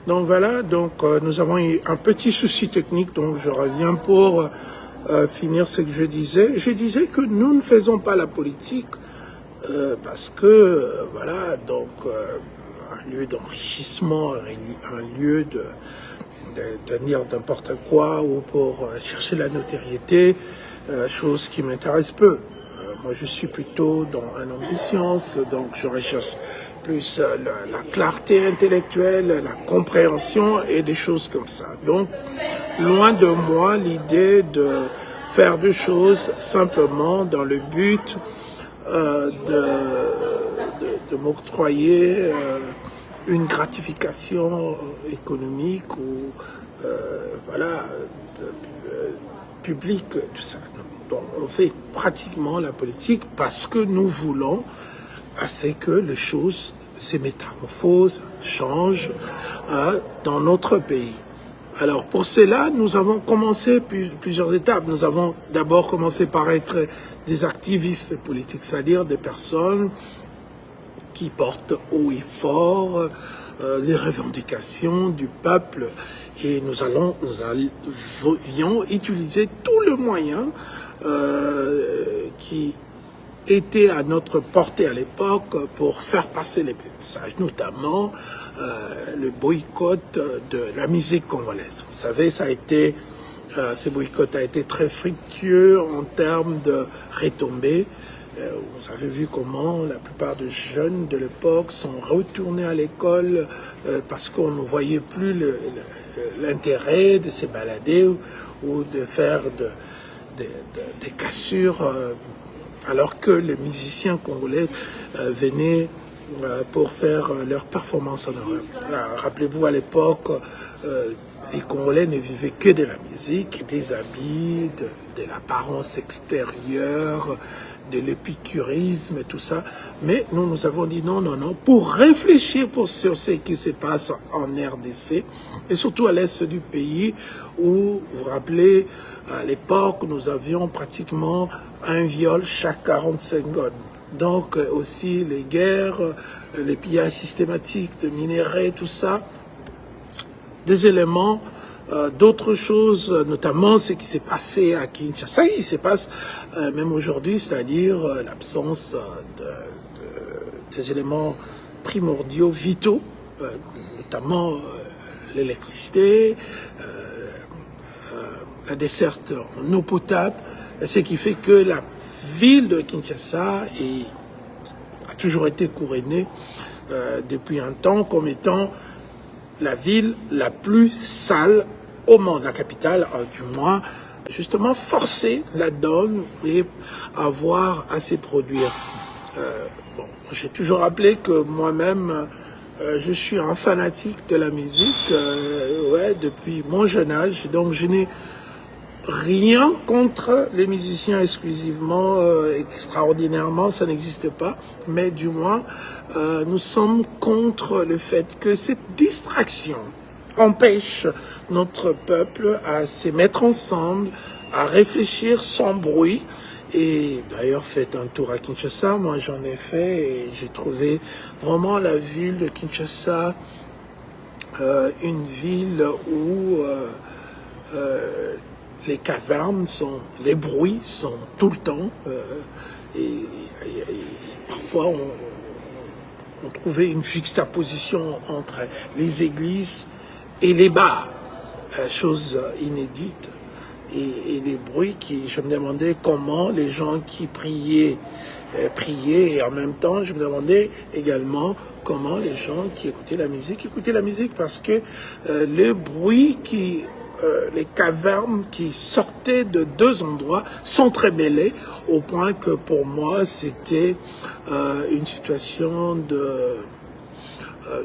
Donc voilà, nous avons eu un petit souci technique, donc je reviens pour finir ce que je disais. Je disais que nous ne faisons pas la politique parce que, voilà, un lieu d'enrichissement, un lieu de dire n'importe quoi ou pour chercher la notoriété, chose qui m'intéresse peu. Moi, je suis plutôt dans un homme de science, donc je recherche plus la clarté intellectuelle, la compréhension et des choses comme ça. Donc, loin de moi l'idée de faire des choses simplement dans le but de m'octroyer une gratification économique ou voilà, publique, tout ça. Donc, on fait pratiquement la politique parce que nous voulons assez que les choses se métamorphosent, changent dans notre pays. Alors pour cela, nous avons commencé plusieurs étapes. Nous avons d'abord commencé par être des activistes politiques, c'est-à-dire des personnes qui portent haut et fort les revendications du peuple. Et nous avions utiliser tous les moyens qui était à notre portée à l'époque pour faire passer les messages, notamment le boycott de la musique congolaise. Vous savez, ce boycott a été très fructueux en termes de retombées. Vous avez vu comment la plupart des jeunes de l'époque sont retournés à l'école parce qu'on ne voyait plus l'intérêt de se balader ou de faire des cassures alors que les musiciens congolais venaient pour faire leur performance en Europe. Rappelez-vous, à l'époque, les Congolais ne vivaient que de la musique, des habits, de l'apparence extérieure, de l'épicurisme et tout ça. Mais nous avons dit non, pour réfléchir sur ce qui se passe en RDC, et surtout à l'est du pays, où, vous vous rappelez, à l'époque, nous avions pratiquement un viol chaque 40 secondes. Donc aussi les guerres, les pillages systématiques de minerais, tout ça, des éléments, d'autres choses, notamment ce qui s'est passé à Kinshasa, il se passe même aujourd'hui, c'est-à-dire l'absence des éléments primordiaux, vitaux, notamment l'électricité, la desserte en eau potable, ce qui fait que la ville de Kinshasa a toujours été couronnée depuis un temps comme étant la ville la plus sale au monde, la capitale, du moins, justement forcer la donne et avoir à se produire. J'ai toujours rappelé que moi-même, je suis un fanatique de la musique, depuis mon jeune âge, donc je n'ai rien contre les musiciens exclusivement, extraordinairement, ça n'existe pas, mais du moins, nous sommes contre le fait que cette distraction empêche notre peuple à se mettre ensemble, à réfléchir sans bruit. Et d'ailleurs, faites un tour à Kinshasa, moi j'en ai fait et j'ai trouvé vraiment la ville de Kinshasa une ville où les cavernes les bruits sont tout le temps et parfois on trouvait une juxtaposition entre les églises et les bars, chose inédite. Et les bruits je me demandais comment les gens qui priaient, et en même temps, je me demandais également comment les gens qui écoutaient la musique parce que le bruit les cavernes qui sortaient de deux endroits sont très mêlés, au point que pour moi, c'était une situation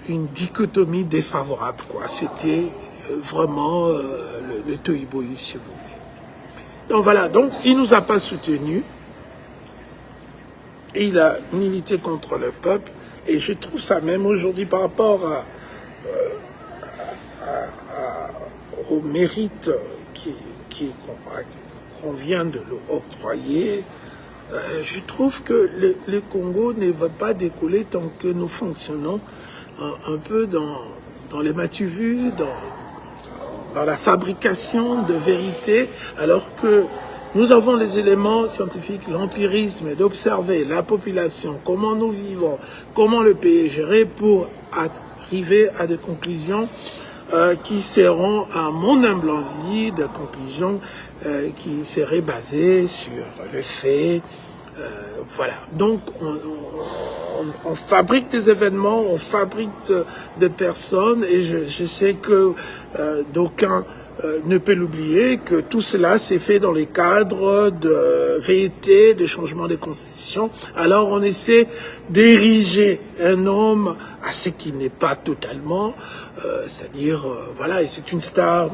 une dichotomie défavorable, quoi. C'était vraiment le tohu-bohu, si vous voulez. Donc voilà, donc il nous a pas soutenus, il a milité contre le peuple, et je trouve ça même aujourd'hui par rapport au mérite qu'on vient de l'octroyer, je trouve que le Congo ne va pas décoller tant que nous fonctionnons un peu dans dans les m'as-tu-vu, dans la fabrication de vérité, alors que nous avons les éléments scientifiques, l'empirisme, d'observer la population, comment nous vivons, comment le pays est géré pour arriver à des conclusions qui seront, à mon humble envie, des conclusions qui seraient basées sur le fait. Voilà. Donc, on fabrique des événements, on fabrique des personnes, et je sais que d'aucuns ne peut l'oublier, que tout cela s'est fait dans les cadres de VT, de changement des constitutions. Alors on essaie d'ériger un homme à ce qu'il n'est pas totalement, c'est-à-dire, voilà, et c'est une star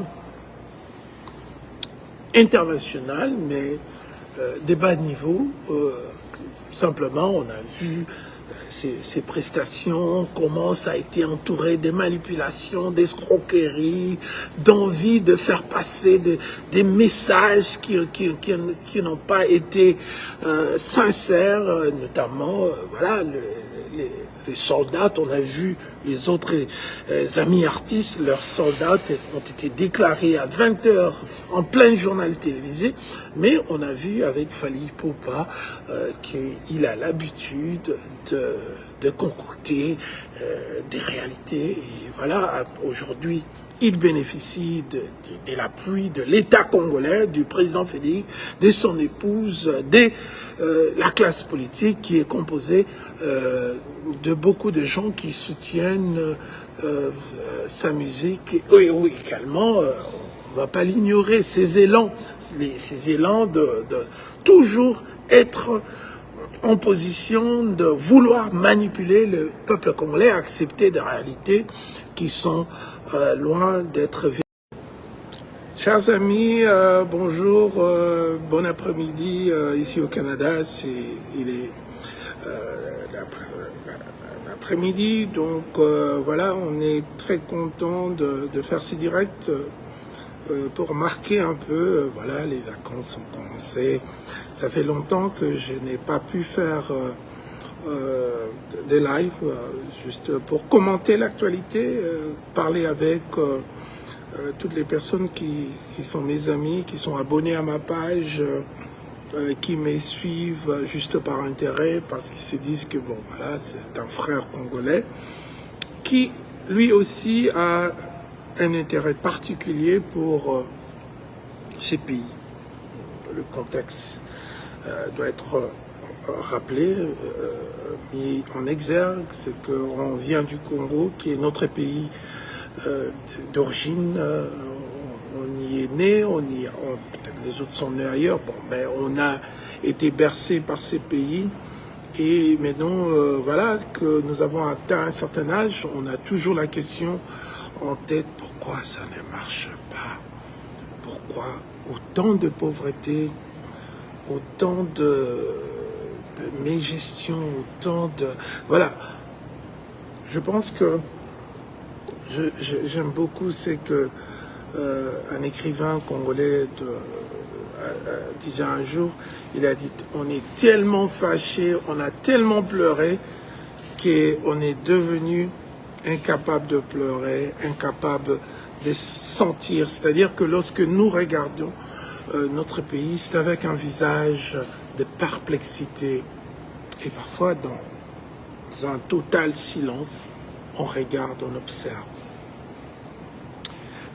internationale, mais des bas de niveau. Simplement, on a vu ces prestations, comment ça a été entouré des manipulations, d'escroqueries, d'envie de faire passer des messages qui n'ont pas été sincères, notamment, voilà, les soldats, on a vu les autres amis artistes, leurs soldats ont été déclarés à 20h en plein journal télévisé, mais on a vu avec Fally Ipupa qu'il a l'habitude de concocter des réalités. Et voilà, aujourd'hui, il bénéficie de l'appui de l'État congolais, du président Félix, de son épouse, de la classe politique qui est composée de beaucoup de gens qui soutiennent sa musique. Et également, on ne va pas l'ignorer, ces élans de toujours être en position de vouloir manipuler le peuple congolais, accepter des réalités qui sont loin d'être vérifiées. Chers amis, bonjour, bon après-midi ici au Canada. Il est l'après-midi, donc voilà, on est très content de faire ces directs pour marquer un peu, voilà, les vacances ont commencé. Ça fait longtemps que je n'ai pas pu faire des lives, juste pour commenter l'actualité, parler avec toutes les personnes qui sont mes amis, qui sont abonnés à ma page, qui me suivent juste par intérêt, parce qu'ils se disent que, bon, voilà, c'est un frère congolais, qui, lui aussi, a un intérêt particulier pour ces pays. Le contexte doit être rappelé, mis en exergue, c'est qu'on vient du Congo, qui est notre pays d'origine. On y est né, peut-être les autres sont nés ailleurs, bon, mais on a été bercé par ces pays. Et maintenant, voilà, que nous avons atteint un certain âge, on a toujours la question en tête, pourquoi ça ne marche pas? Pourquoi autant de pauvreté, autant de mégestion, autant de... Voilà. Je pense que j'aime beaucoup, c'est que un écrivain congolais disait un jour, il a dit, on est tellement fâché, on a tellement pleuré qu'on est devenu incapable de pleurer, incapable de sentir. C'est-à-dire que lorsque nous regardons notre pays, c'est avec un visage de perplexité. Et parfois, dans un total silence, on regarde, on observe.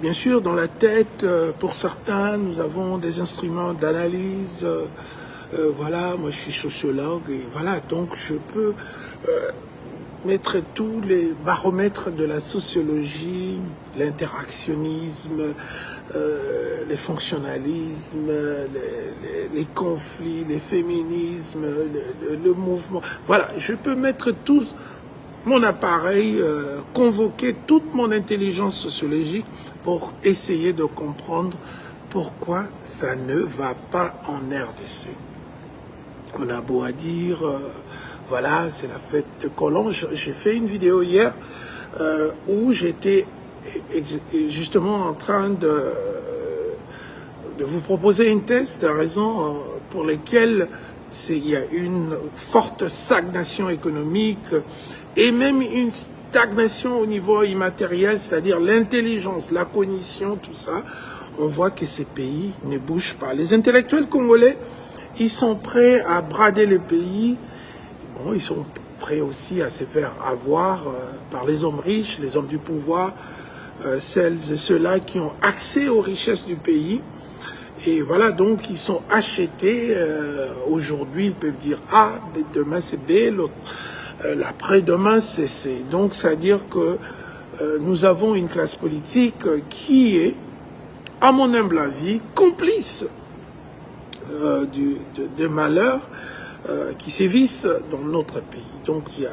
Bien sûr, dans la tête, pour certains, nous avons des instruments d'analyse. Voilà, moi je suis sociologue, et voilà, donc je peux mettre tous les baromètres de la sociologie, l'interactionnisme, les fonctionnalismes, les conflits, les féminismes, le mouvement. Voilà, je peux mettre tout mon appareil, convoquer toute mon intelligence sociologique pour essayer de comprendre pourquoi ça ne va pas en RDC. On a beau à dire, voilà, c'est la fête de Colomb. J'ai fait une vidéo hier où j'étais justement en train de vous proposer une thèse des raisons pour lesquelles il y a une forte stagnation économique et même une stagnation au niveau immatériel, c'est-à-dire l'intelligence, la cognition, tout ça, on voit que ces pays ne bougent pas. Les intellectuels congolais, ils sont prêts à brader le pays. Bon, ils sont prêts aussi à se faire avoir par les hommes riches, les hommes du pouvoir, celles et ceux-là qui ont accès aux richesses du pays. Et voilà, donc ils sont achetés. Aujourd'hui, ils peuvent dire A, demain c'est B, l'après-demain c'est C. Donc, c'est-à-dire que nous avons une classe politique qui est, à mon humble avis, complice des malheurs qui sévissent dans notre pays. Donc, il y a,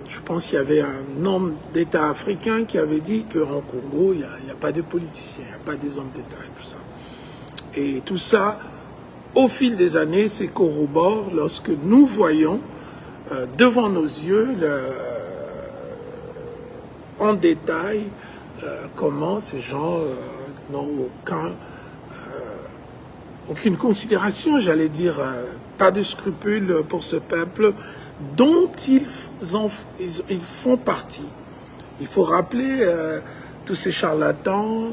je pense qu'il y avait un homme d'État africain qui avait dit qu'en Congo, il n'y a pas de politiciens, il n'y a pas des hommes d'État et tout ça. Et tout ça, au fil des années, se corrobore lorsque nous voyons devant nos yeux en détail comment ces gens n'ont aucune considération, j'allais dire, pas de scrupules pour ce peuple dont ils font partie. Il faut rappeler tous ces charlatans,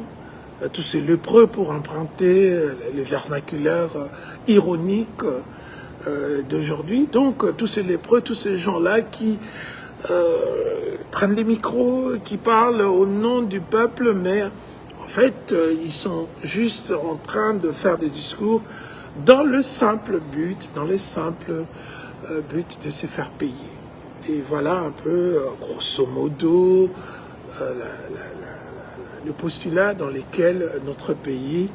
tous ces lépreux, pour emprunter le vernaculaire ironique d'aujourd'hui. Donc, tous ces lépreux, tous ces gens-là qui prennent les micros, qui parlent au nom du peuple, mais en fait, ils sont juste en train de faire des discours dans le simple but, de se faire payer. Et voilà un peu, grosso modo, le postulat dans lequel notre pays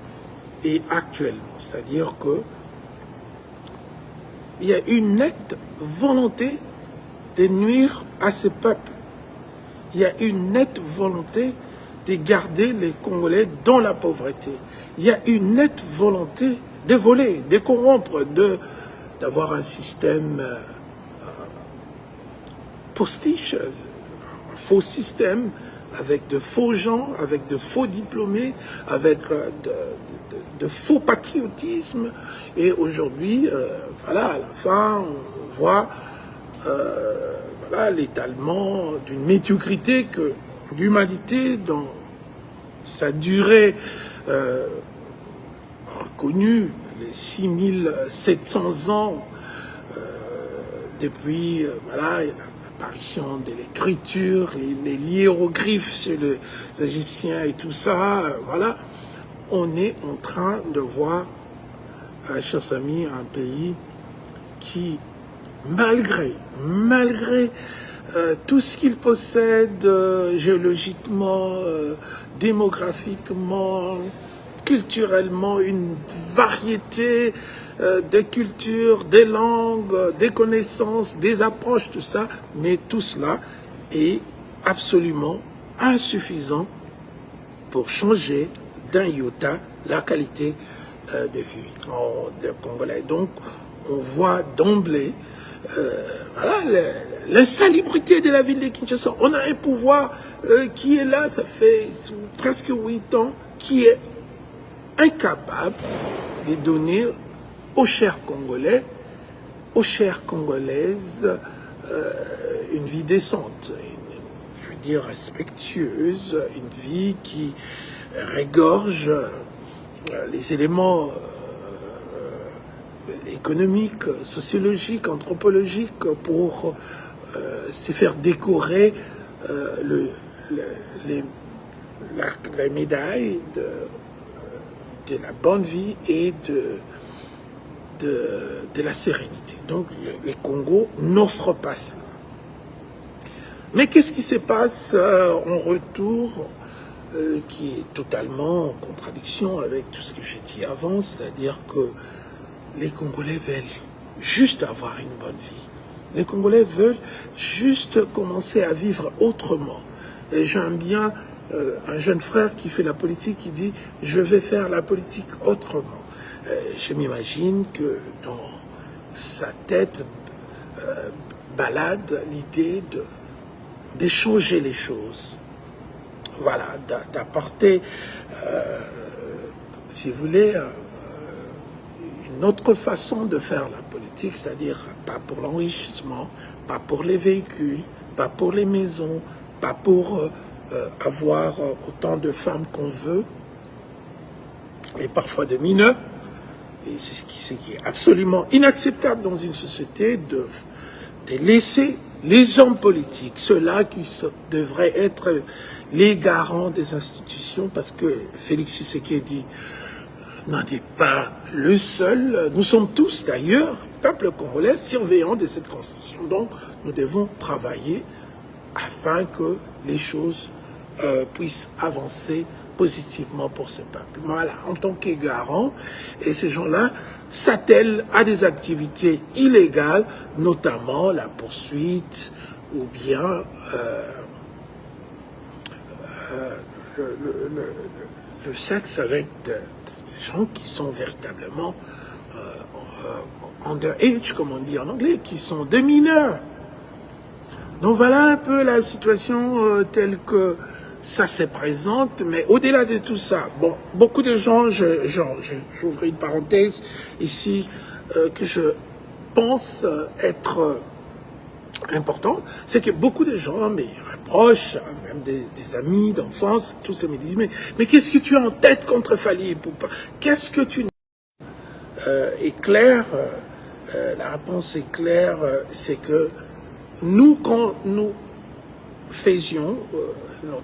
est actuellement. C'est-à-dire que il y a une nette volonté de nuire à ce peuple. Il y a une nette volonté de garder les Congolais dans la pauvreté. Il y a une nette volonté de voler, de corrompre, d'avoir un système postiche, un faux système, avec de faux gens, avec de faux diplômés, avec de faux patriotisme. Et aujourd'hui, voilà, à la fin, on voit voilà, l'étalement d'une médiocrité que l'humanité, dans sa durée reconnue, les 6700 ans, depuis voilà, l'apparition de l'écriture, les hiéroglyphes chez les Égyptiens et tout ça, voilà, on est en train de voir, chers amis, un pays qui, malgré tout ce qu'il possède géologiquement, démographiquement, culturellement, une variété des cultures, des langues, des connaissances, des approches, tout ça, mais tout cela est absolument insuffisant pour changer d'un iota la qualité de vie des Congolais. Donc, on voit d'emblée voilà, l'insalubrité de la ville de Kinshasa. On a un pouvoir qui est là, ça fait presque 8 ans, qui est incapable de donner aux chers Congolais, aux chères Congolaises, une vie décente, je veux dire respectueuse, une vie qui régorge les éléments économiques, sociologiques, anthropologiques pour se faire décorer la médaille de la bonne vie et de la sérénité. Donc, les Congos n'offrent pas ça. Mais qu'est-ce qui se passe en retour qui est totalement en contradiction avec tout ce que j'ai dit avant, c'est-à-dire que les Congolais veulent juste avoir une bonne vie. Les Congolais veulent juste commencer à vivre autrement. Et j'aime bien un jeune frère qui fait la politique, qui dit « je vais faire la politique autrement ». Je m'imagine que dans sa tête balade l'idée de changer les choses. Voilà, d'apporter, si vous voulez, une autre façon de faire la politique, c'est-à-dire pas pour l'enrichissement, pas pour les véhicules, pas pour les maisons, pas pour avoir autant de femmes qu'on veut, et parfois de mineurs. Et c'est ce qui est absolument inacceptable dans une société de laisser les hommes politiques, ceux-là qui devraient être les garants des institutions, parce que Félix Tshisekedi n'en est pas le seul. Nous sommes tous, d'ailleurs, peuple congolais, surveillants de cette constitution. Donc, nous devons travailler afin que les choses puissent avancer positivement pour ce peuple. Voilà, en tant que garant, et ces gens-là s'attellent à des activités illégales, notamment la poursuite ou bien le sexe avec des gens qui sont véritablement underage, comme on dit en anglais, qui sont des mineurs. Donc voilà un peu la situation telle que ça se présente, mais au-delà de tout ça, bon, beaucoup de gens, j'ouvre une parenthèse ici, que je pense être important, c'est que beaucoup de gens, mes proches, même des amis d'enfance, tous ça me disent, mais qu'est-ce que tu as en tête contre Fally Ipupa? Qu'est-ce que tu... est clair, la réponse est claire, c'est que nous, quand nous faisions notre